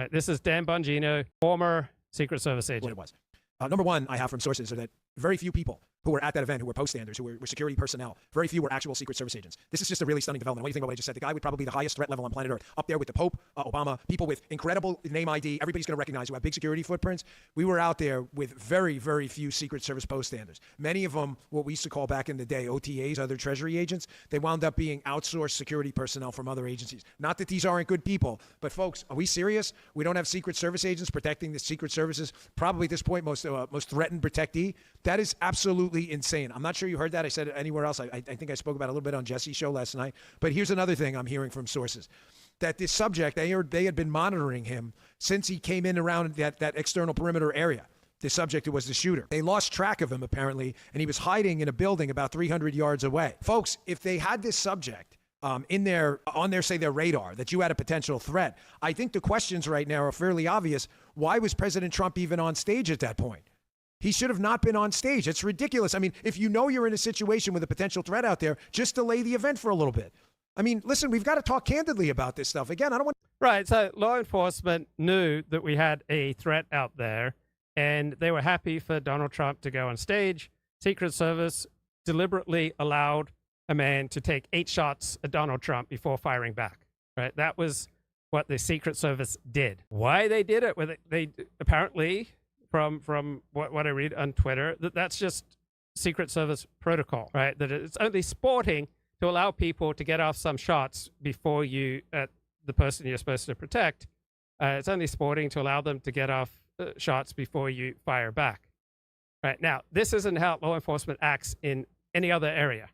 Right. This is Dan Bongino, former Secret Service agent. What it was. Number one, I have from sources are that very few people who were at that event, who were poststanders, who were security personnel, very few were actual Secret Service agents. This is just a really stunning development. What do you think about what I just said? The guy with probably the highest threat level on planet Earth, up there with the Pope, Obama, people with incredible name ID, everybody's going to recognize who have big security footprints. We were out there with very, very few Secret Service poststanders. Many of them, what we used to call back in the day, OTAs, other Treasury agents, they wound up being outsourced security personnel from other agencies. Not that these aren't good people, but folks, are we serious? We don't have Secret Service agents protecting the Secret Services, probably at this point, most threatened protectee. That is absolutely insane. I'm not sure you heard that. I said it anywhere else. I think I spoke about it a little bit on Jesse's show last night. But here's another thing I'm hearing from sources. That this subject, they had been monitoring him since he came in around that external perimeter area. The subject was the shooter. They lost track of him, apparently, and he was hiding in a building about 300 yards away. Folks, if they had this subject on their radar, that you had a potential threat, I think the questions right now are fairly obvious. Why was President Trump even on stage at that point? He should have not been on stage. It's ridiculous. I mean, if you know you're in a situation with a potential threat out there, just delay the event for a little bit. I mean, listen, we've got to talk candidly about this stuff. Again, I don't want... Right. So law enforcement knew that we had a threat out there, and they were happy for Donald Trump to go on stage. Secret Service deliberately allowed a man to take 8 shots at Donald Trump before firing back. Right. That was what the Secret Service did. Why they did it? They apparently... From what I read on Twitter, that's just Secret Service protocol, right? That it's only sporting to allow people to get off some shots before you, the person you're supposed to protect. It's only sporting to allow them to get off shots before you fire back. Right now, this isn't how law enforcement acts in any other area.